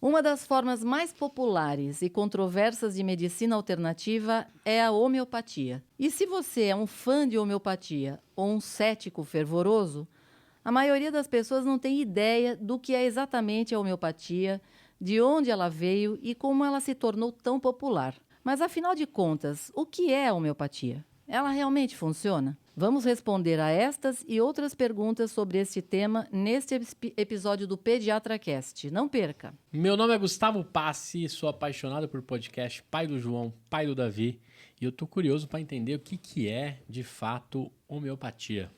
Uma das formas mais populares e controversas de medicina alternativa é a homeopatia. E se você é um fã de homeopatia ou um cético fervoroso, a maioria das pessoas não tem ideia do que é exatamente a homeopatia, de onde ela veio e como ela se tornou tão popular. Mas afinal de contas, o que é a homeopatia? Ela realmente funciona? Vamos responder a estas e outras perguntas sobre este tema neste episódio do PediatraCast. Não perca! Meu nome é Gustavo Passi, sou apaixonado por podcast, pai do João, pai do Davi, e eu tô curioso para entender o que é, de fato, homeopatia.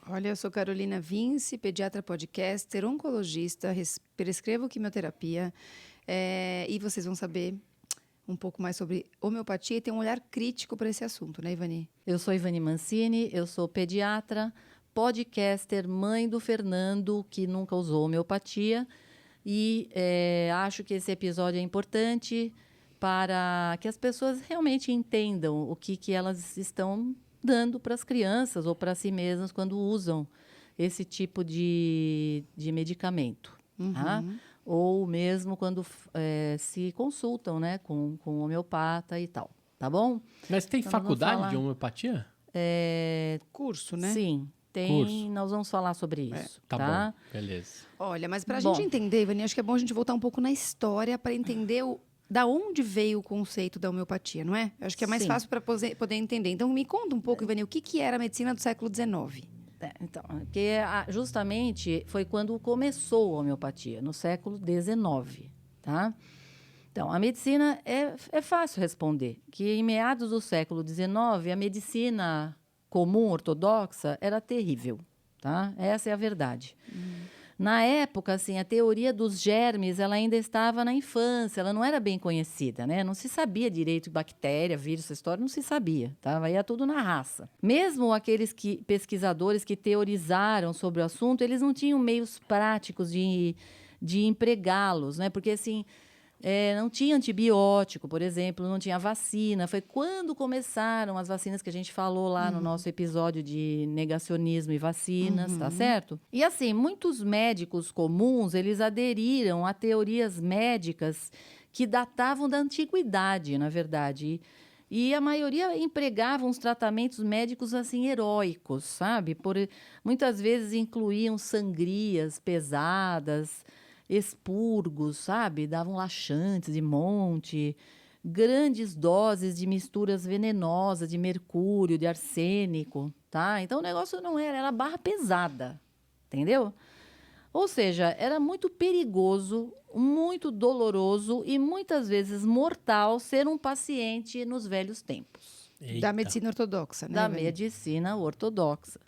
Olha, eu sou Carolina Vince, pediatra podcaster, oncologista, prescrevo quimioterapia e vocês vão saber um pouco mais sobre homeopatia e ter um olhar crítico para esse assunto, né, Ivani? Eu sou Ivani Mancini, eu sou pediatra, podcaster, mãe do Fernando, que nunca usou homeopatia, e acho que esse episódio é importante para que as pessoas realmente entendam o que elas estão dando para as crianças ou para si mesmas quando usam esse tipo de medicamento. Uhum. Tá? Ou mesmo quando se consultam, né, com o homeopata e tal, tá bom? Mas tem Então, faculdade de homeopatia? Curso, né? Sim, tem. Curso. Nós vamos falar sobre isso, Tá tá? bom, beleza. Olha, mas para a Bom. gente entender, Ivani, acho que é bom a gente voltar um pouco na história para entender da onde veio o conceito da homeopatia, não é? Acho que é mais Sim. fácil para poder entender. Então, me conta um pouco, Ivani, o que era a medicina do século XIX? Então, porque justamente foi quando começou a homeopatia, no século XIX, tá? Então, a medicina é fácil responder, que em meados do século XIX, a medicina comum, ortodoxa, era terrível, tá? Essa é a verdade. Na época, assim, a teoria dos germes, ela ainda estava na infância, ela não era bem conhecida, né? Não se sabia direito bactéria, vírus, essa história, não se sabia, tá? Ia tudo na raça. Mesmo aqueles pesquisadores que teorizaram sobre o assunto, eles não tinham meios práticos de empregá-los, né? Porque, assim, não tinha antibiótico, por exemplo, não tinha vacina. Foi quando começaram as vacinas que a gente falou lá no nosso episódio de negacionismo e vacinas, tá certo? E assim, muitos médicos comuns, eles aderiram a teorias médicas que datavam da antiguidade, na verdade. E a maioria empregava uns tratamentos médicos, assim, heróicos, sabe? Muitas vezes incluíam sangrias pesadas, expurgos, sabe? Davam laxantes de monte, grandes doses de misturas venenosas de mercúrio, de arsênico, tá? Então o negócio não era barra pesada, entendeu? Ou seja, era muito perigoso, muito doloroso e muitas vezes mortal ser um paciente nos velhos tempos. Eita. Da medicina ortodoxa, né, Da Ivani? medicina ortodoxa,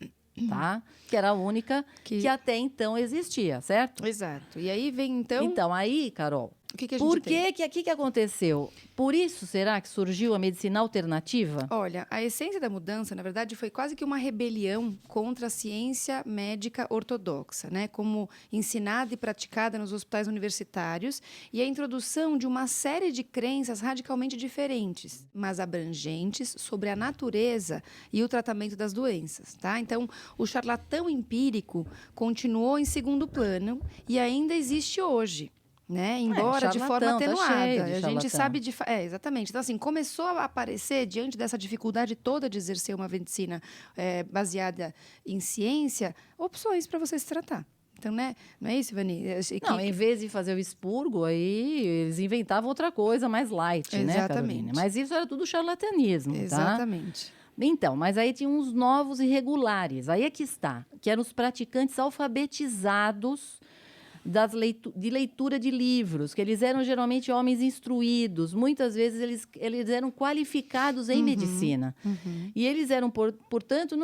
tá? Que era a única que até então existia, certo? Exato. E aí vem, então... Então, aí, Carol, O que a gente por tem? que aconteceu? Por isso, será que surgiu a medicina alternativa? Olha, a essência da mudança, na verdade, foi quase que uma rebelião contra a ciência médica ortodoxa, né? Como ensinada e praticada nos hospitais universitários, e a introdução de uma série de crenças radicalmente diferentes, mas abrangentes sobre a natureza e o tratamento das doenças, tá? Então, o charlatão empírico continuou em segundo plano e ainda existe hoje. Né? Embora de forma charlatão, tá atenuada. cheio de A gente charlatão. sabe exatamente. Então, assim, começou a aparecer, diante dessa dificuldade toda de exercer uma medicina baseada em ciência, opções para você se tratar. Então, né? Não é isso, Ivani? Não, em vez de fazer o expurgo, aí eles inventavam outra coisa mais light, né, Exatamente. Carolina? Mas isso era tudo charlatanismo, tá? Exatamente. Então, mas aí tinha uns novos irregulares. Aí é que está, que eram os praticantes alfabetizados de leitura de livros, que eles eram geralmente homens instruídos, muitas vezes eles eram qualificados em medicina. E eles eram, portanto,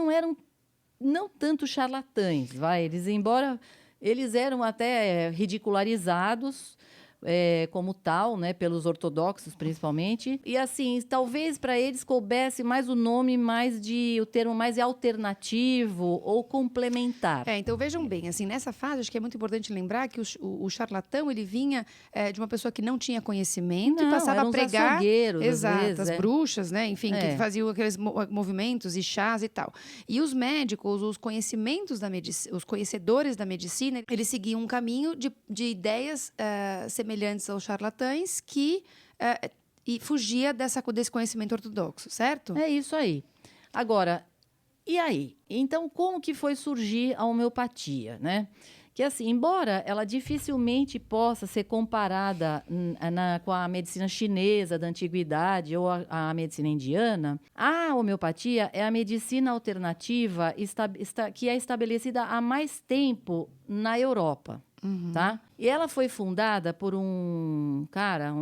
não tanto charlatães, embora eles eram até ridicularizados como tal, né, pelos ortodoxos principalmente, e assim, talvez para eles coubesse mais o termo mais alternativo ou complementar. Então vejam bem, assim, nessa fase, acho que é muito importante lembrar que o charlatão, ele vinha de uma pessoa que não tinha conhecimento e passava eram a os pregar... açougueiros, Exato, às vezes, as bruxas, né, enfim, que faziam aqueles movimentos e chás e tal. E os médicos, os conhecimentos da medicina, os conhecedores da medicina, eles seguiam um caminho de ideias semelhantes semelhantes aos charlatães e fugia desse conhecimento ortodoxo, certo? É isso aí. Agora, e aí? Então, como que foi surgir a homeopatia, né? Que assim, embora ela dificilmente possa ser comparada com a medicina chinesa da antiguidade ou a medicina indiana, a homeopatia é a medicina alternativa que é estabelecida há mais tempo na Europa. Tá? E ela foi fundada por um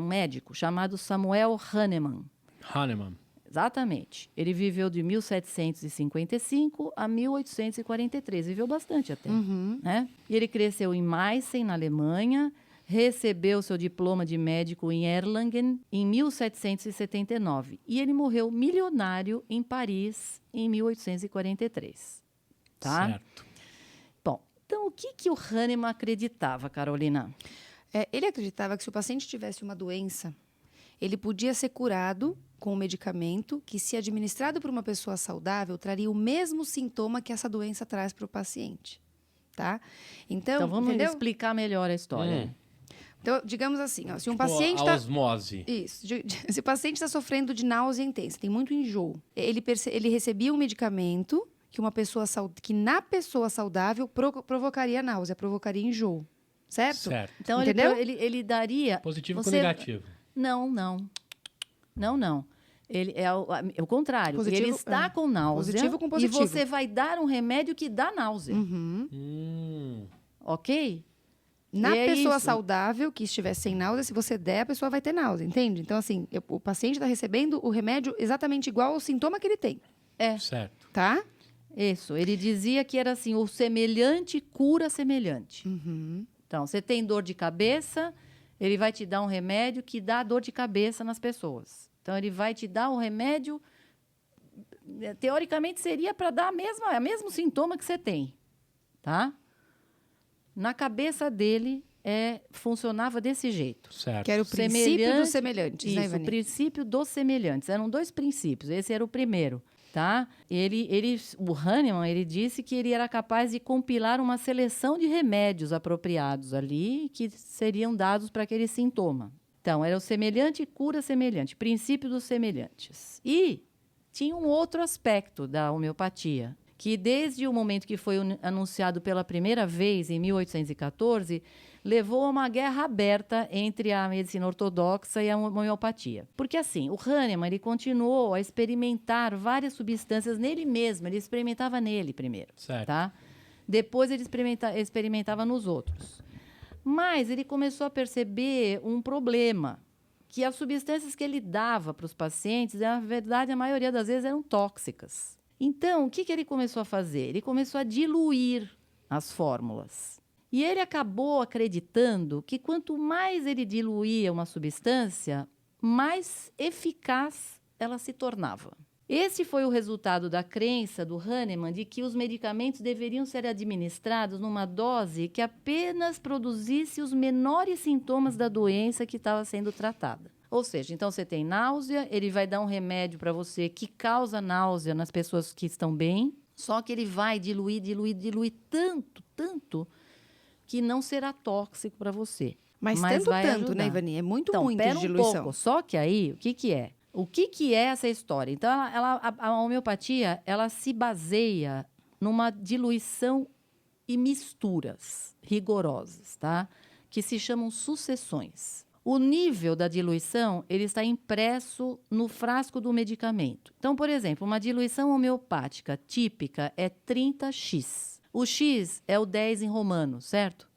médico chamado Samuel Hahnemann. Hahnemann. Exatamente. Ele viveu de 1755 a 1843. Viveu bastante até. Né? E ele cresceu em Meissen, na Alemanha. Recebeu seu diploma de médico em Erlangen em 1779. E ele morreu milionário em Paris em 1843. Tá? Certo. Bom, então o que o Hahnemann acreditava, Carolina? Ele acreditava que se o paciente tivesse uma doença, ele podia ser curado com um medicamento que, se administrado por uma pessoa saudável, traria o mesmo sintoma que essa doença traz para o paciente. Tá? Então vamos explicar melhor a história. Então, digamos assim, se um Tipo, paciente a osmose. Isso. Se o paciente está sofrendo de náusea intensa, tem muito enjoo, ele recebia um medicamento que na pessoa saudável provocaria náusea, provocaria enjoo. Certo? Então, entendeu? Ele daria... Positivo com negativo. Não. Ele é o contrário. Positivo, ele está com náusea positivo com positivo. E você vai dar um remédio que dá náusea. Ok? Na pessoa saudável que estiver sem náusea, se você der, a pessoa vai ter náusea, entende? Então, assim, o paciente está recebendo o remédio exatamente igual ao sintoma que ele tem. Certo. Tá? Isso. Ele dizia que era assim, o semelhante cura semelhante. Então, você tem dor de cabeça, ele vai te dar um remédio que dá dor de cabeça nas pessoas. Então, ele vai te dar um remédio, teoricamente, seria para dar o mesmo sintoma que você tem, tá? Na cabeça dele, funcionava desse jeito. Certo. Que era o princípio dos semelhantes, né, Isso, Ivani? o princípio dos semelhantes. Eram 2 princípios, esse era o primeiro, tá? O Hahnemann, ele disse que ele era capaz de compilar uma seleção de remédios apropriados ali que seriam dados para aquele sintoma. Então, era o semelhante cura semelhante, princípio dos semelhantes. E tinha um outro aspecto da homeopatia, que desde o momento que foi anunciado pela primeira vez, em 1814, levou a uma guerra aberta entre a medicina ortodoxa e a homeopatia. Porque assim, o Hahnemann, ele continuou a experimentar várias substâncias nele mesmo, ele experimentava nele primeiro, Certo. tá? Depois ele experimentava nos outros. Mas ele começou a perceber um problema, que as substâncias que ele dava para os pacientes, na verdade, a maioria das vezes eram tóxicas. Então, o que ele começou a fazer? Ele começou a diluir as fórmulas. E ele acabou acreditando que quanto mais ele diluía uma substância, mais eficaz ela se tornava. Esse foi o resultado da crença do Hahnemann de que os medicamentos deveriam ser administrados numa dose que apenas produzisse os menores sintomas da doença que estava sendo tratada. Ou seja, então você tem náusea, ele vai dar um remédio para você que causa náusea nas pessoas que estão bem, só que ele vai diluir tanto que não será tóxico para você. Mas vai tanto, ajudar. né, Ivani? É muito Pera de um diluição. pouco. Só que aí, o que é? O que é essa história? Então, a homeopatia, ela se baseia numa diluição e misturas rigorosas, tá? Que se chamam sucessões. O nível da diluição, ele está impresso no frasco do medicamento. Então, por exemplo, uma diluição homeopática típica é 30x. O x é o 10 em romano, certo?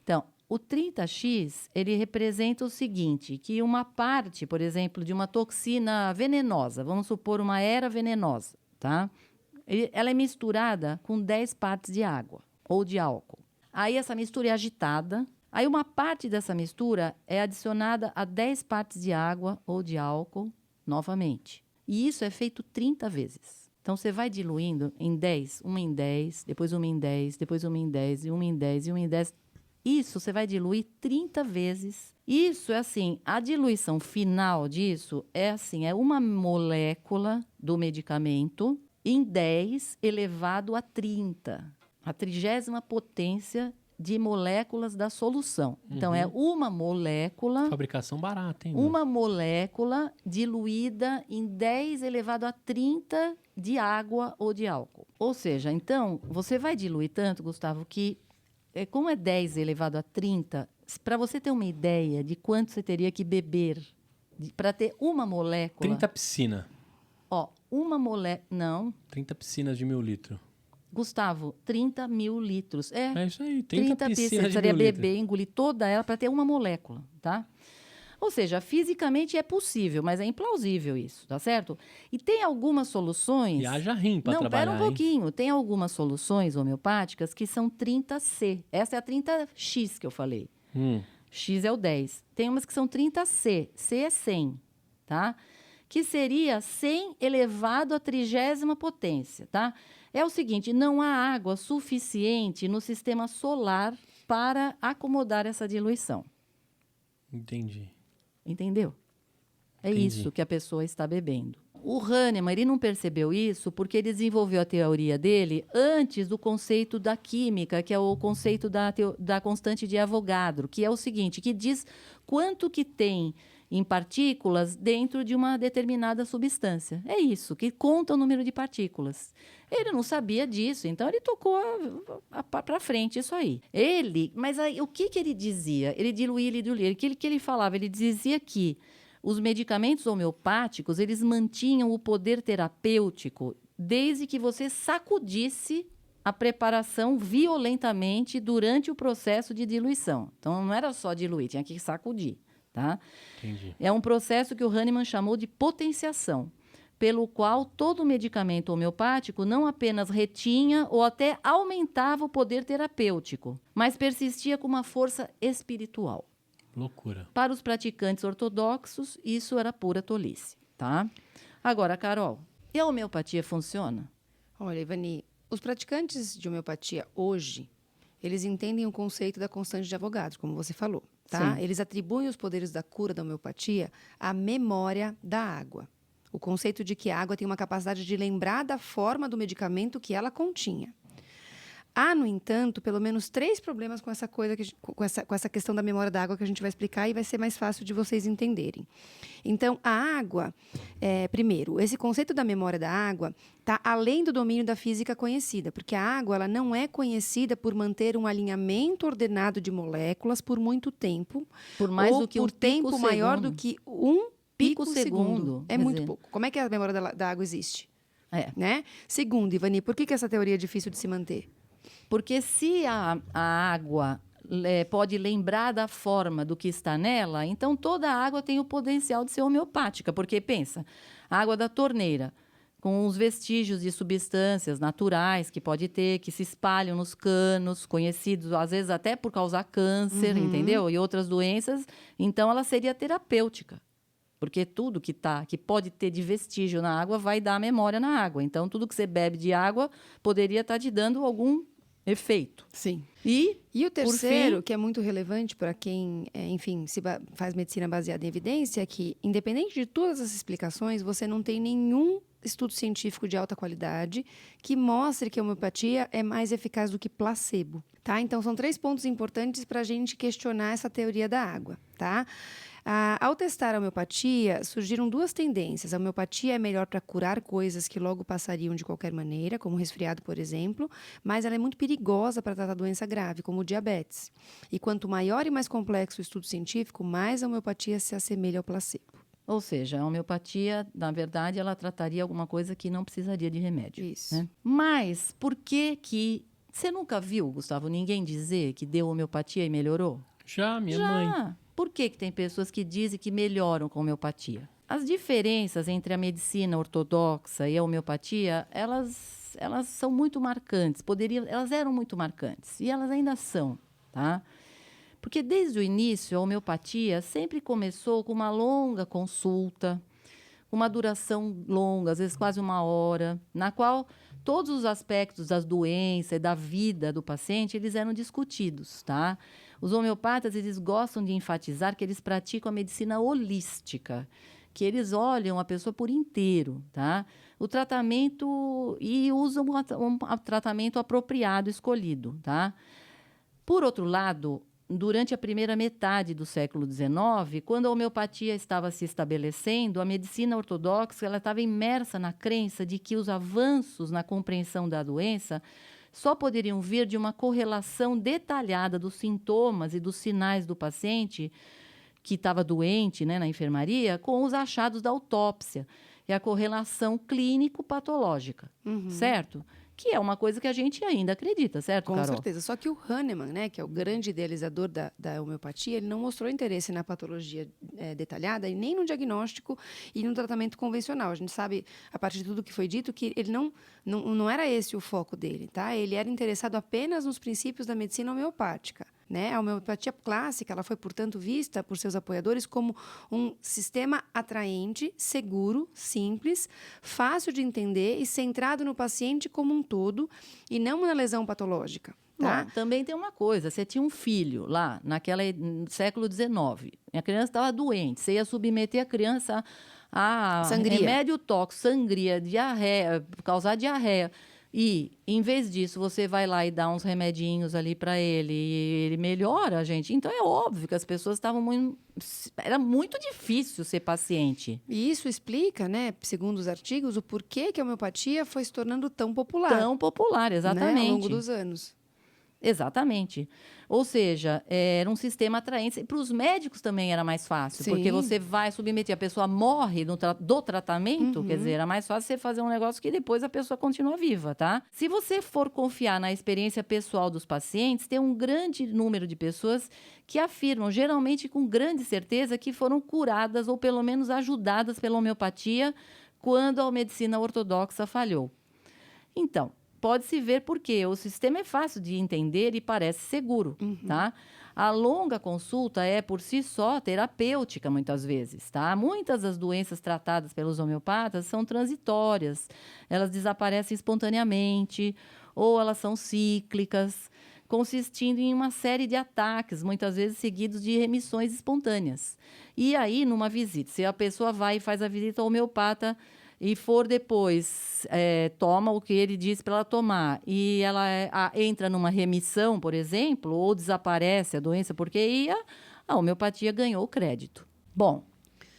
Então, o 30x, ele representa o seguinte, que uma parte, por exemplo, de uma toxina venenosa, vamos supor uma era venenosa, tá? Ela é misturada com 10 partes de água ou de álcool. Aí essa mistura é agitada, aí uma parte dessa mistura é adicionada a 10 partes de água ou de álcool novamente. E isso é feito 30 vezes. Então, você vai diluindo em 10, uma em 10, depois uma em 10, depois uma em 10, e uma em 10, e uma em 10... Isso você vai diluir 30 vezes. Isso é assim, a diluição final disso é assim, é uma molécula do medicamento em 10 elevado a 30. A 30ª potência de moléculas da solução. Então, é uma molécula... Fabricação barata, hein? Uma molécula diluída em 10 elevado a 30 de água ou de álcool. Ou seja, então, você vai diluir tanto, Gustavo, que como é 10 elevado a 30, para você ter uma ideia de quanto você teria que beber para ter uma molécula... 30 piscinas. Ó, uma molécula... Não. 30 piscinas de 1.000 litros. Gustavo, 30 mil litros. É isso aí, 30 piscinas Você de 1.000 precisaria litros. beber, engolir toda ela para ter uma molécula, tá? Ou seja, fisicamente é possível, mas é implausível isso, tá certo? E tem algumas soluções... E haja rim para trabalhar, Não, pera um pouquinho. Tem algumas soluções homeopáticas que são 30C. Essa é a 30X que eu falei. X é o 10. Tem umas que são 30C. C é 100, tá? Que seria 100 elevado à 30ª potência, tá? É o seguinte, não há água suficiente no sistema solar para acomodar essa diluição. Entendi. Entendeu? É Entendi. isso que a pessoa está bebendo. O Hahnemann, ele não percebeu isso porque ele desenvolveu a teoria dele antes do conceito da química, que é o conceito da constante de Avogadro, que é o seguinte, que diz quanto que tem em partículas dentro de uma determinada substância. É isso, que conta o número de partículas. Ele não sabia disso, então ele tocou para frente isso aí. Mas aí, o que ele dizia? Ele diluía. O que ele falava? Ele dizia que os medicamentos homeopáticos, eles mantinham o poder terapêutico desde que você sacudisse a preparação violentamente durante o processo de diluição. Então, não era só diluir, tinha que sacudir, tá? Entendi. É um processo que o Hahnemann chamou de potenciação, pelo qual todo medicamento homeopático não apenas retinha ou até aumentava o poder terapêutico, mas persistia com uma força espiritual. Loucura. Para os praticantes ortodoxos, isso era pura tolice, tá? Agora, Carol, e a homeopatia funciona? Olha, Ivani, os praticantes de homeopatia hoje, eles entendem o conceito da constante de Avogadro, como você falou, tá? Sim. Eles atribuem os poderes da cura da homeopatia à memória da água. O conceito de que a água tem uma capacidade de lembrar da forma do medicamento que ela continha. Há, no entanto, pelo menos 3 problemas com essa coisa, com essa questão da memória da água que a gente vai explicar e vai ser mais fácil de vocês entenderem. Então, a água, primeiro, esse conceito da memória da água está além do domínio da física conhecida, porque a água ela não é conhecida por manter um alinhamento ordenado de moléculas por muito tempo, Por mais ou do que por um tempo pico maior segundo. do que um pico Pico segundo. segundo, É quer muito dizer. pouco. Como é que a memória da água existe? É. Segundo, Ivani, por que essa teoria é difícil de se manter? Porque se a água pode lembrar da forma do que está nela, então toda a água tem o potencial de ser homeopática. Porque, pensa, a água da torneira, com os vestígios de substâncias naturais que pode ter, que se espalham nos canos, conhecidos, às vezes até por causar câncer, entendeu? E outras doenças. Então, ela seria terapêutica. Porque tudo que pode ter de vestígio na água vai dar memória na água. Então, tudo que você bebe de água poderia estar te dando algum efeito. Sim. E o terceiro, fim, que é muito relevante para quem, faz medicina baseada em evidência, é que, independente de todas as explicações, você não tem nenhum estudo científico de alta qualidade que mostre que a homeopatia é mais eficaz do que placebo, tá? Então, são 3 pontos importantes para a gente questionar essa teoria da água, tá? Ao testar a homeopatia, surgiram 2 tendências. A homeopatia é melhor para curar coisas que logo passariam de qualquer maneira, como resfriado, por exemplo, mas ela é muito perigosa para tratar doença grave, como o diabetes. E quanto maior e mais complexo o estudo científico, mais a homeopatia se assemelha ao placebo. ou seja, a homeopatia, na verdade, ela trataria alguma coisa que não precisaria de remédio. Isso. Né? Mas por que... Você nunca viu, Gustavo, ninguém dizer que deu homeopatia e melhorou? Já, minha mãe. Por que tem pessoas que dizem que melhoram com homeopatia? As diferenças entre a medicina ortodoxa e a homeopatia, elas são muito marcantes. Elas eram muito marcantes e elas ainda são, tá? Porque desde o início, a homeopatia sempre começou com uma longa consulta, uma duração longa, às vezes quase 1 hora, na qual todos os aspectos das doenças e da vida do paciente, eles eram discutidos, tá? Os homeopatas, eles gostam de enfatizar que eles praticam a medicina holística, que eles olham a pessoa por inteiro, tá? O tratamento, e usam um tratamento apropriado, escolhido, tá? Por outro lado, durante a primeira metade do século XIX, quando a homeopatia estava se estabelecendo, a medicina ortodoxa ela estava imersa na crença de que os avanços na compreensão da doença só poderiam vir de uma correlação detalhada dos sintomas e dos sinais do paciente que estava doente, né, na enfermaria, com os achados da autópsia e a correlação clínico-patológica, certo? Que é uma coisa que a gente ainda acredita, certo, Com Carol? certeza. Só que o Hahnemann, né, que é o grande idealizador da homeopatia, ele não mostrou interesse na patologia detalhada e nem no diagnóstico e no tratamento convencional. A gente sabe, a partir de tudo que foi dito, que ele não era esse o foco dele, tá? Ele era interessado apenas nos princípios da medicina homeopática. Né? A homeopatia clássica ela foi, portanto, vista por seus apoiadores como um sistema atraente, seguro, simples, fácil de entender e centrado no paciente como um todo e não na lesão patológica. Tá? Bom, também tem uma coisa, você tinha um filho lá, no século XIX, a criança estava doente, você ia submeter a criança a Sangria. remédio tóxico, sangria, diarreia, causar diarreia. E, em vez disso, você vai lá e dá uns remedinhos ali para ele e ele melhora, gente. Então, é óbvio que as pessoas estavam muito... Era muito difícil ser paciente. E isso explica, né, segundo os artigos, o porquê que a homeopatia foi se tornando tão popular. Tão popular, exatamente. Né, ao longo dos anos. Exatamente. Ou seja, era um sistema atraente. E para os médicos também era mais fácil, Sim. porque você vai submeter, a pessoa morre do tratamento, quer dizer, era mais fácil você fazer um negócio que depois a pessoa continua viva, tá? Se você for confiar na experiência pessoal dos pacientes, tem um grande número de pessoas que afirmam, geralmente com grande certeza, que foram curadas ou pelo menos ajudadas pela homeopatia quando a medicina ortodoxa falhou. Então, pode-se ver porque o sistema é fácil de entender e parece seguro, tá? A longa consulta é, por si só, terapêutica, muitas vezes, tá? Muitas das doenças tratadas pelos homeopatas são transitórias. Elas desaparecem espontaneamente ou elas são cíclicas, consistindo em uma série de ataques, muitas vezes seguidos de remissões espontâneas. E aí, numa visita, se a pessoa vai e faz a visita ao homeopata e for depois, toma o que ele disse para ela tomar, e ela entra numa remissão, por exemplo, ou desaparece a doença porque a homeopatia ganhou o crédito. Bom,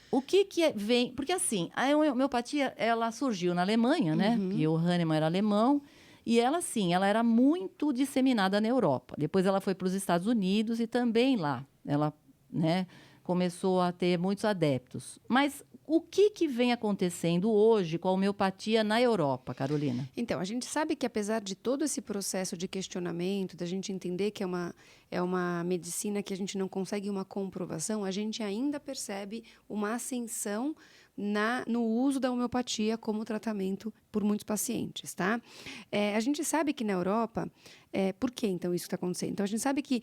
o que vem... Porque, assim, a homeopatia, ela surgiu na Alemanha, né? E o Hahnemann era alemão, e ela, sim, ela era muito disseminada na Europa. Depois ela foi para os Estados Unidos e também lá ela, né, começou a ter muitos adeptos. Mas o que vem acontecendo hoje com a homeopatia na Europa, Carolina? Então, a gente sabe que apesar de todo esse processo de questionamento, da gente entender que é uma medicina que a gente não consegue uma comprovação, a gente ainda percebe uma ascensão no uso da homeopatia como tratamento por muitos pacientes, tá? A gente sabe que na Europa, por que então isso está acontecendo? Então, a gente sabe que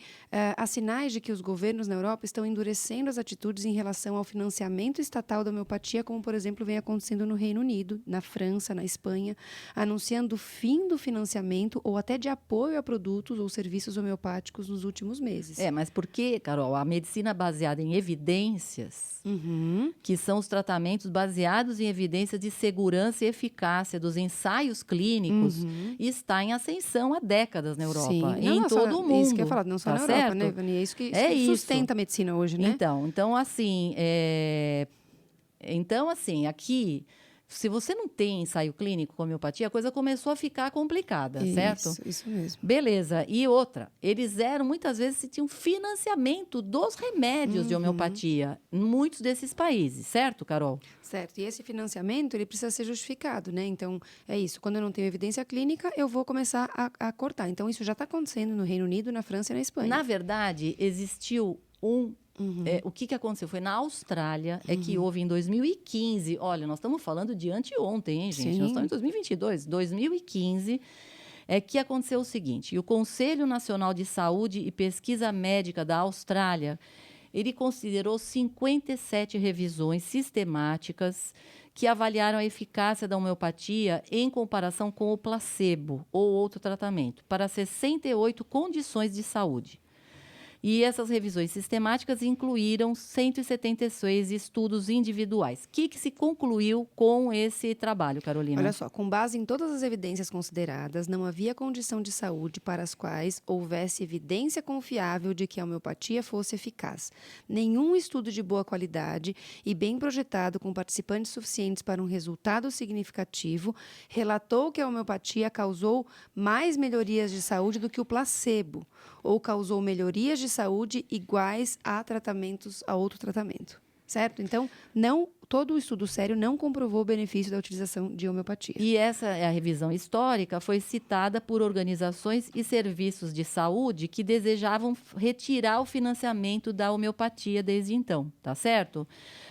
há sinais de que os governos na Europa estão endurecendo as atitudes em relação ao financiamento estatal da homeopatia, como, por exemplo, vem acontecendo no Reino Unido, na França, na Espanha, anunciando o fim do financiamento ou até de apoio a produtos ou serviços homeopáticos nos últimos meses. Mas por que, Carol? A medicina baseada em evidências, que são os tratamentos baseados em evidências de segurança e eficácia dos ensaios clínicos, está em ascensão há décadas na Europa. Sim. E em todo o mundo. Isso que eu ia falar, não só tá na Europa, certo? né, Vani? É isso que sustenta a medicina hoje, né? Então assim, aqui, se você não tem ensaio clínico com homeopatia, a coisa começou a ficar complicada, certo? Isso mesmo. Beleza. E outra, muitas vezes, tinham financiamento dos remédios de homeopatia em muitos desses países, certo, Carol? Certo. E esse financiamento, ele precisa ser justificado, né? Então, é isso. Quando eu não tenho evidência clínica, eu vou começar a cortar. Então, isso já está acontecendo no Reino Unido, na França e na Espanha. Na verdade, existiu o que aconteceu? Foi na Austrália, que houve em 2015. Olha, nós estamos falando de anteontem, hein, gente? Sim. Nós estamos em 2022. 2015 é que aconteceu o seguinte. O Conselho Nacional de Saúde e Pesquisa Médica da Austrália, ele considerou 57 revisões sistemáticas que avaliaram a eficácia da homeopatia em comparação com o placebo ou outro tratamento para 68 condições de saúde. E essas revisões sistemáticas incluíram 176 estudos individuais. O que se concluiu com esse trabalho, Carolina? Olha só, com base em todas as evidências consideradas, não havia condição de saúde para as quais houvesse evidência confiável de que a homeopatia fosse eficaz. Nenhum estudo de boa qualidade e bem projetado com participantes suficientes para um resultado significativo relatou que a homeopatia causou mais melhorias de saúde do que o placebo, ou causou melhorias de saúde iguais a outro tratamento, certo? Então, todo o estudo sério não comprovou o benefício da utilização de homeopatia. E essa é a revisão histórica, foi citada por organizações e serviços de saúde que desejavam retirar o financiamento da homeopatia desde então, tá certo?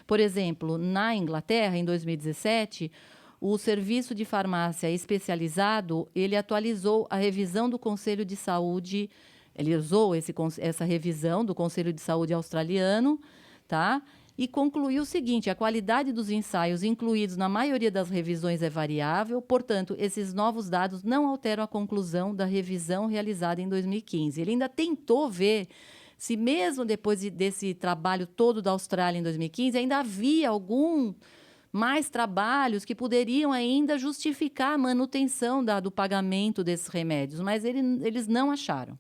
Por exemplo, na Inglaterra, em 2017, o Serviço de Farmácia Especializado, ele atualizou a revisão do Conselho de Saúde. Ele usou essa revisão do Conselho de Saúde australiano, tá? E concluiu o seguinte: a qualidade dos ensaios incluídos na maioria das revisões é variável, portanto, esses novos dados não alteram a conclusão da revisão realizada em 2015. Ele ainda tentou ver se mesmo depois desse trabalho todo da Austrália em 2015, ainda havia mais trabalhos que poderiam ainda justificar a manutenção do pagamento desses remédios, mas eles não acharam.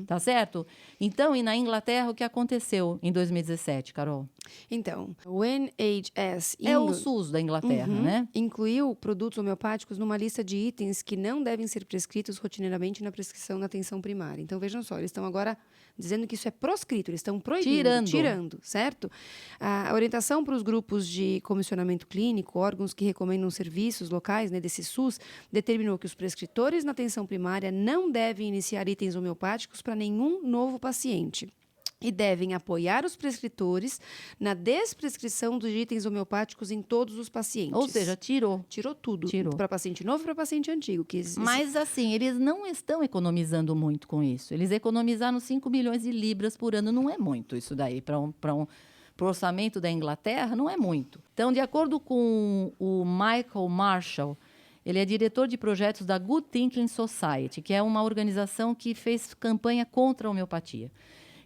Tá certo? Então, e na Inglaterra, o que aconteceu em 2017, Carol? Então, o NHS... É o SUS da Inglaterra, né? Incluiu produtos homeopáticos numa lista de itens que não devem ser prescritos rotineiramente na prescrição na atenção primária. Então, vejam só, eles estão agora dizendo que isso é proscrito, eles estão proibindo, tirando, certo? A orientação para os grupos de comissionamento clínico, órgãos que recomendam serviços locais, né, desse SUS, determinou que os prescritores na atenção primária não devem iniciar itens homeopáticos para nenhum novo paciente. E devem apoiar os prescritores na desprescrição dos itens homeopáticos em todos os pacientes. Ou seja, tirou tudo. Para paciente novo e para paciente antigo. Mas, assim, eles não estão economizando muito com isso. Eles economizaram 5 milhões de libras por ano. Não é muito isso daí. Para o orçamento da Inglaterra, não é muito. Então, de acordo com o Michael Marshall, ele é diretor de projetos da Good Thinking Society, que é uma organização que fez campanha contra a homeopatia.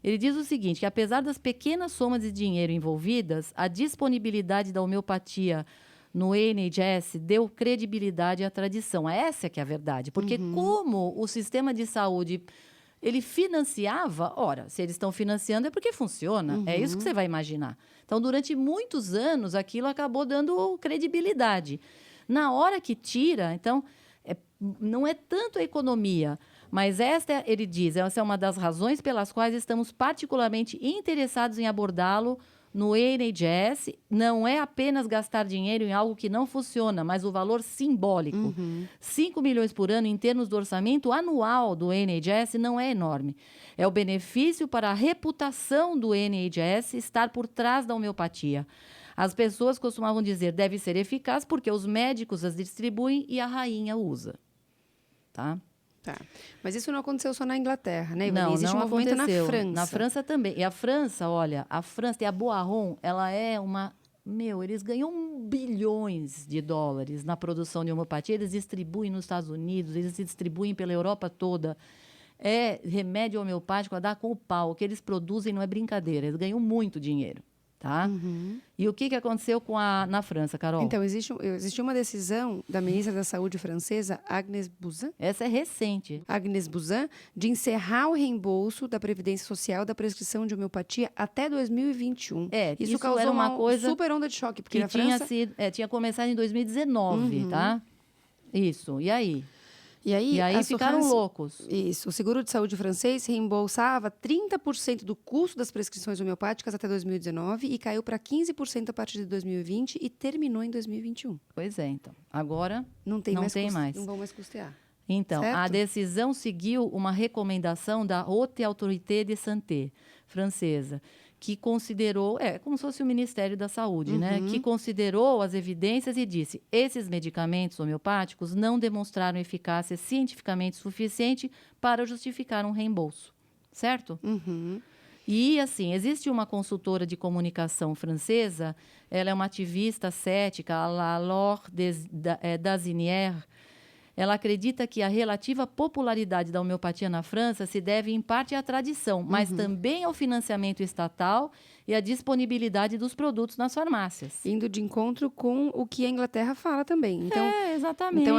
Ele diz o seguinte, que apesar das pequenas somas de dinheiro envolvidas, a disponibilidade da homeopatia no NHS deu credibilidade à tradição. Essa é que é a verdade, porque como o sistema de saúde, ele financiava, ora, se eles estão financiando é porque funciona, é isso que você vai imaginar. Então, durante muitos anos, aquilo acabou dando credibilidade. Na hora que tira, então, não é tanto a economia, mas ele diz, essa é uma das razões pelas quais estamos particularmente interessados em abordá-lo no NHS. Não é apenas gastar dinheiro em algo que não funciona, mas o valor simbólico. 5 milhões por ano em termos do orçamento anual do NHS não é enorme. É o benefício para a reputação do NHS estar por trás da homeopatia. As pessoas costumavam dizer, deve ser eficaz porque os médicos as distribuem e a rainha usa. Tá? Tá. Mas isso não aconteceu só na Inglaterra, né? Não, existe não um movimento aconteceu. na França. Na França também. E a França, olha, e a Boiron, ela é uma... eles ganham bilhões de dólares na produção de homeopatia. Eles distribuem nos Estados Unidos, eles distribuem pela Europa toda. É remédio homeopático a dar com o pau. O que eles produzem não é brincadeira. Eles ganham muito dinheiro. Tá? E o que aconteceu na França, Carol? Então, existe uma decisão da ministra da Saúde francesa, Agnès Buzyn. Essa é recente. Agnès Buzyn, de encerrar o reembolso da Previdência Social da prescrição de homeopatia até 2021. Isso causou era uma coisa super onda de choque, porque que na França... tinha começado em 2019, tá? Isso, e aí? E aí ficaram loucos. Isso. O seguro de saúde francês reembolsava 30% do custo das prescrições homeopáticas até 2019 e caiu para 15% a partir de 2020 e terminou em 2021. Pois é, então. Agora não tem mais. Não vão mais custear. Então, certo? A decisão seguiu uma recomendação da Haute Autorité de Santé francesa, que considerou, como se fosse o Ministério da Saúde, né? Que considerou as evidências e disse, esses medicamentos homeopáticos não demonstraram eficácia cientificamente suficiente para justificar um reembolso, certo? E, assim, existe uma consultora de comunicação francesa, ela é uma ativista cética, a Laure Dazinière, ela acredita que a relativa popularidade da homeopatia na França se deve, em parte, à tradição, mas também ao financiamento estatal e à disponibilidade dos produtos nas farmácias. Indo de encontro com o que a Inglaterra fala também. Então, exatamente. Então,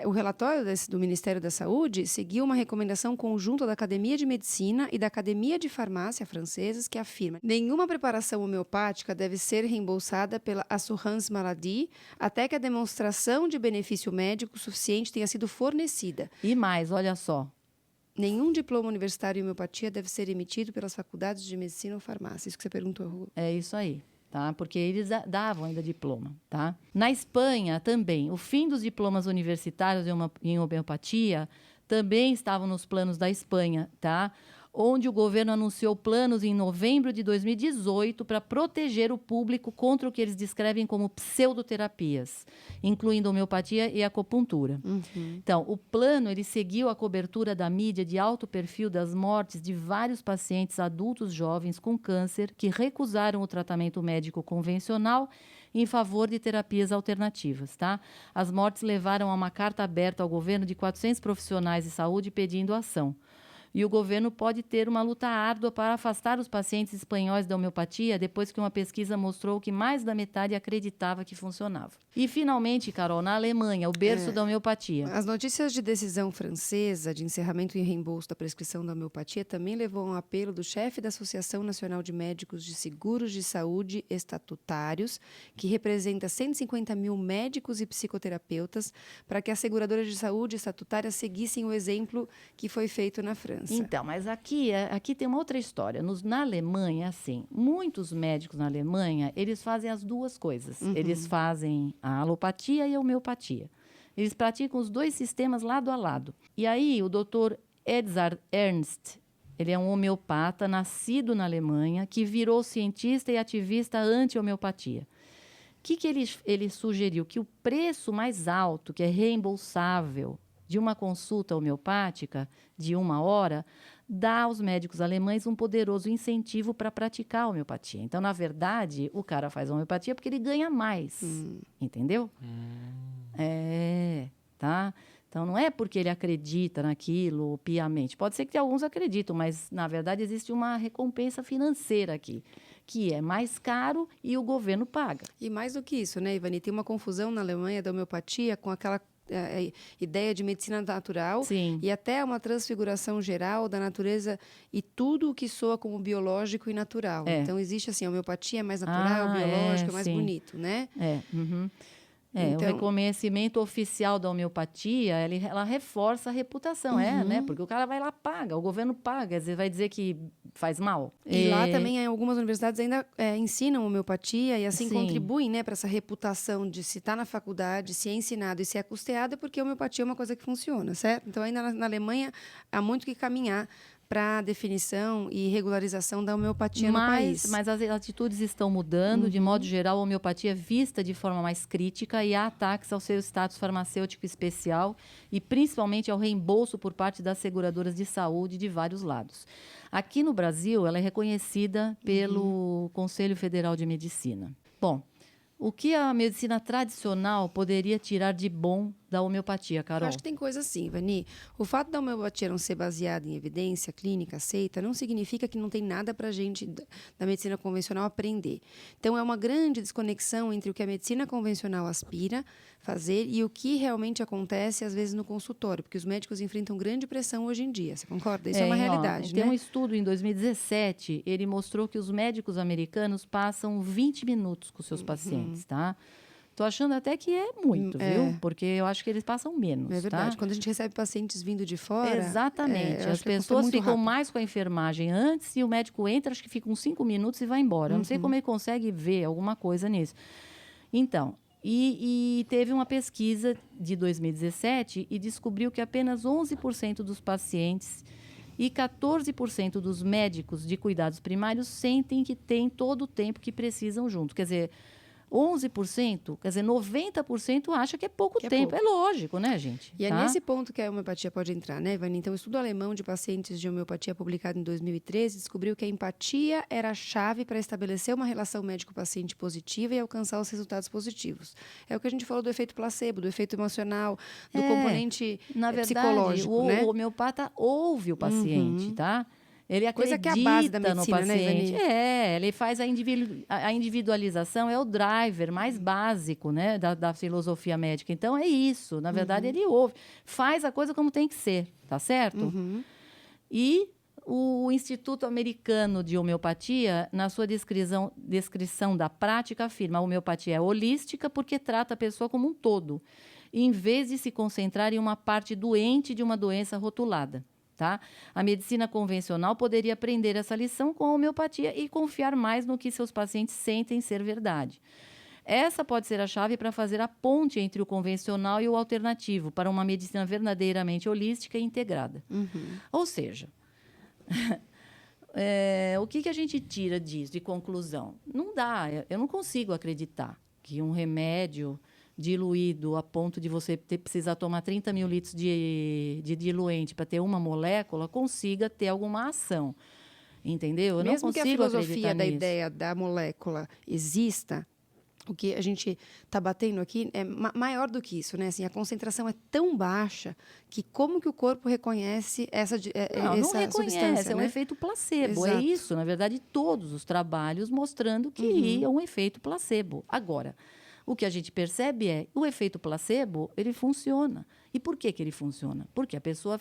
o relatório do Ministério da Saúde seguiu uma recomendação conjunta da Academia de Medicina e da Academia de Farmácia francesas que afirma: nenhuma preparação homeopática deve ser reembolsada pela Assurance Maladie até que a demonstração de benefício médico suficiente tenha sido fornecida. E mais, olha só. Nenhum diploma universitário em homeopatia deve ser emitido pelas faculdades de medicina ou farmácia. Isso que você perguntou, Hugo. É isso aí. Tá? Porque eles davam ainda diploma, tá? Na Espanha também, o fim dos diplomas universitários em homeopatia também estavam nos planos da Espanha, tá? Onde o governo anunciou planos em novembro de 2018 para proteger o público contra o que eles descrevem como pseudoterapias, incluindo homeopatia e acupuntura. Então, o plano ele seguiu a cobertura da mídia de alto perfil das mortes de vários pacientes adultos jovens com câncer que recusaram o tratamento médico convencional em favor de terapias alternativas, tá? As mortes levaram a uma carta aberta ao governo de 400 profissionais de saúde pedindo ação. E o governo pode ter uma luta árdua para afastar os pacientes espanhóis da homeopatia depois que uma pesquisa mostrou que mais da metade acreditava que funcionava. E, finalmente, Carol, na Alemanha, o berço da homeopatia. As notícias de decisão francesa de encerramento e reembolso da prescrição da homeopatia também levou a um apelo do chefe da Associação Nacional de Médicos de Seguros de Saúde Estatutários, que representa 150 mil médicos e psicoterapeutas, para que as seguradoras de saúde estatutárias seguissem o exemplo que foi feito na França. Então, mas aqui tem uma outra história. Na Alemanha, assim, muitos médicos na Alemanha, eles fazem as duas coisas. Eles fazem a alopatia e a homeopatia. Eles praticam os dois sistemas lado a lado. E aí, o doutor Edzard Ernst, ele é um homeopata nascido na Alemanha, que virou cientista e ativista anti-homeopatia. O que ele sugeriu? Que o preço mais alto, que é reembolsável, de uma consulta homeopática de 1 hora, dá aos médicos alemães um poderoso incentivo para praticar a homeopatia. Então, na verdade, o cara faz a homeopatia porque ele ganha mais. Entendeu? Tá? Então, não é porque ele acredita naquilo piamente. Pode ser que alguns acreditam, mas, na verdade, existe uma recompensa financeira aqui, que é mais caro e o governo paga. E mais do que isso, né, Ivani? Tem uma confusão na Alemanha da homeopatia com aquela ideia de medicina natural. Sim. E até uma transfiguração geral da natureza e tudo o que soa como biológico e natural. Então, existe assim, a homeopatia é mais natural, biológico, é mais bonito, né? Então, o reconhecimento oficial da homeopatia, ela reforça a reputação, né? Porque o cara vai lá, paga, o governo paga, vai dizer que faz mal. E lá também, algumas universidades ainda ensinam homeopatia e assim contribuem, né, para essa reputação de se está na faculdade, se é ensinado e se é custeado, porque a homeopatia é uma coisa que funciona, certo? Então, ainda na Alemanha, há muito que caminhar para a definição e regularização da homeopatia no país. Mas as atitudes estão mudando. De modo geral, a homeopatia é vista de forma mais crítica e há ataques ao seu status farmacêutico especial e principalmente ao reembolso por parte das seguradoras de saúde de vários lados. Aqui no Brasil, ela é reconhecida pelo Conselho Federal de Medicina. Bom, o que a medicina tradicional poderia tirar de bom da homeopatia, Carol? Eu acho que tem coisa assim, Vani. O fato da homeopatia não ser baseada em evidência clínica aceita não significa que não tem nada para a gente da medicina convencional aprender. Então, é uma grande desconexão entre o que a medicina convencional aspira fazer e o que realmente acontece, às vezes, no consultório, porque os médicos enfrentam grande pressão hoje em dia. Você concorda? Isso é uma realidade, Tem né? um estudo em 2017, ele mostrou que os médicos americanos passam 20 minutos com seus pacientes, tá? Tô achando até que é muito, viu? Porque eu acho que eles passam menos, É verdade. tá? Quando a gente recebe pacientes vindo de fora... Exatamente. eu As acho que pessoas muito ficam rápido. mais com a enfermagem antes e o médico entra, acho que fica uns 5 minutos e vai embora. Eu não sei como ele consegue ver alguma coisa nisso. Então, e teve uma pesquisa de 2017 e descobriu que apenas 11% dos pacientes e 14% dos médicos de cuidados primários sentem que têm todo o tempo que precisam junto. Quer dizer, 11%, quer dizer, 90% acha que é pouco Que é tempo. pouco. É lógico, né, gente? E é Tá? nesse ponto que a homeopatia pode entrar, né, Ivani? Então, o estudo alemão de pacientes de homeopatia publicado em 2013 descobriu que a empatia era a chave para estabelecer uma relação médico-paciente positiva e alcançar os resultados positivos. É o que a gente falou do efeito placebo, do efeito emocional, do componente Na verdade, psicológico, né? o homeopata ouve o paciente, tá? Ele acredita Coisa que é a base da no medicina, né, paciente. Ivani? Ele faz a individualização, é o driver mais básico, né, da filosofia médica. Então, é isso. Na verdade, ele ouve. Faz a coisa como tem que ser, tá certo? E o Instituto Americano de Homeopatia, na sua descrição da prática, afirma: a homeopatia é holística porque trata a pessoa como um todo, em vez de se concentrar em uma parte doente de uma doença rotulada. Tá? A medicina convencional poderia aprender essa lição com a homeopatia e confiar mais no que seus pacientes sentem ser verdade. Essa pode ser a chave para fazer a ponte entre o convencional e o alternativo, para uma medicina verdadeiramente holística e integrada. Ou seja, o que a gente tira disso de conclusão? Não dá, eu não consigo acreditar que um remédio diluído a ponto de você precisar tomar 30 mil litros de diluente para ter uma molécula, consiga ter alguma ação. Entendeu? Eu Mesmo não que a consigo filosofia acreditar da nisso. ideia da molécula exista, o que a gente está batendo aqui é maior do que isso, né? Assim, a concentração é tão baixa que como que o corpo reconhece essa Não reconhece, substância, é um né? efeito placebo. Exato. É isso, na verdade, todos os trabalhos mostrando que é um efeito placebo. Agora, o que a gente percebe é o efeito placebo, ele funciona. E por que ele funciona? Porque a pessoa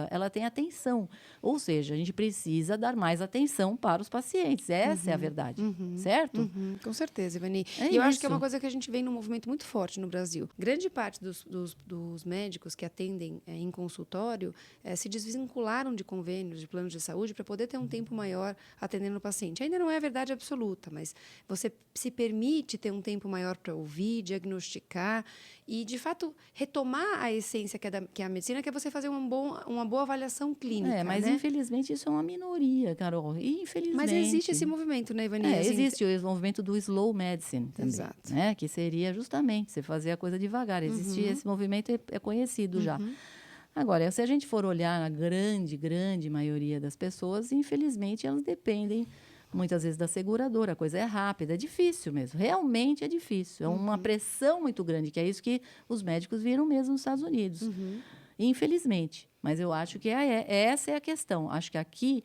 ela tem atenção. Ou seja, a gente precisa dar mais atenção para os pacientes. Essa é a verdade, certo? Com certeza, Ivani. É E eu acho que é isso. uma coisa que a gente vê num movimento muito forte no Brasil. Grande parte dos médicos que atendem em consultório se desvincularam de convênios, de planos de saúde, para poder ter um tempo maior atendendo o paciente. Ainda não é a verdade absoluta, mas você se permite ter um tempo maior para ouvir, diagnosticar e, de fato, retomar a essência que é a medicina, que é você fazer uma boa avaliação clínica. Mas né? infelizmente isso é uma minoria, Carol. Infelizmente. Mas existe esse movimento, né, Ivani? Assim, Existe o movimento do slow medicine também. Exato. Né? Que seria justamente você fazer a coisa devagar. Existe esse movimento, é conhecido já. Agora, se a gente for olhar a grande maioria das pessoas, infelizmente elas dependem muitas vezes da seguradora. A coisa é rápida, é difícil mesmo. Realmente é difícil. É uma pressão muito grande, que é isso que os médicos viram mesmo nos Estados Unidos. Infelizmente. Mas eu acho que essa é a questão. Acho que aqui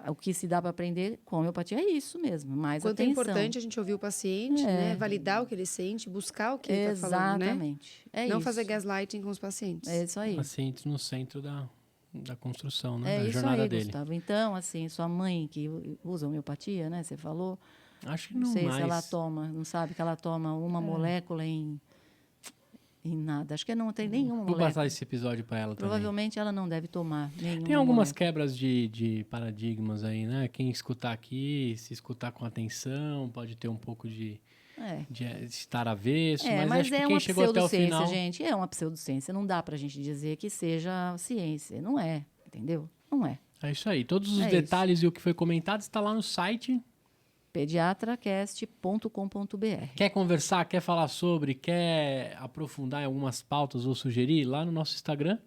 o que se dá para aprender com a homeopatia é isso mesmo, mais Quanto é atenção. importante a gente ouvir o paciente, né? Validar o que ele sente, buscar o que ele está falando, né? Exatamente. Não isso. fazer gaslighting com os pacientes. É isso aí. Pacientes no centro da construção, né? É Da isso jornada aí, dele. Gustavo. Então, assim, sua mãe que usa homeopatia, né? Você falou. Acho que Não sei mais. se ela toma, não sabe que ela toma uma molécula em nada. Acho que não tem nenhuma Vou molécula. passar esse episódio para ela também. Provavelmente ela não deve tomar nenhuma Tem algumas molécula. quebras de paradigmas aí, né? Quem escutar aqui, se escutar com atenção, pode ter um pouco de estar avesso, mas acho que é quem uma chegou até o pseudociência, final... gente. É uma pseudociência. Não dá pra gente dizer que seja ciência. Não é, entendeu? Não é. É isso aí. Todos os É detalhes e o que foi comentado está lá no site. pediatracast.com.br. Quer conversar, quer falar sobre, quer aprofundar em algumas pautas ou sugerir, lá no nosso Instagram.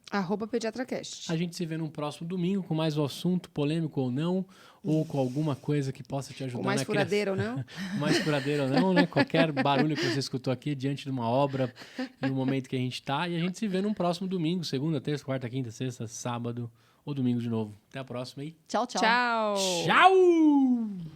@pediatracast. A gente se vê no próximo domingo com mais um assunto, polêmico ou não, ou com alguma coisa que possa te ajudar Ou mais na furadeira ou não? mais furadeiro ou não, né? Qualquer barulho que você escutou aqui diante de uma obra, no momento que a gente está. E a gente se vê no próximo domingo, segunda, terça, quarta, quinta, sexta, sábado ou domingo de novo. Até a próxima aí. Tchau, tchau. Tchau! Tchau!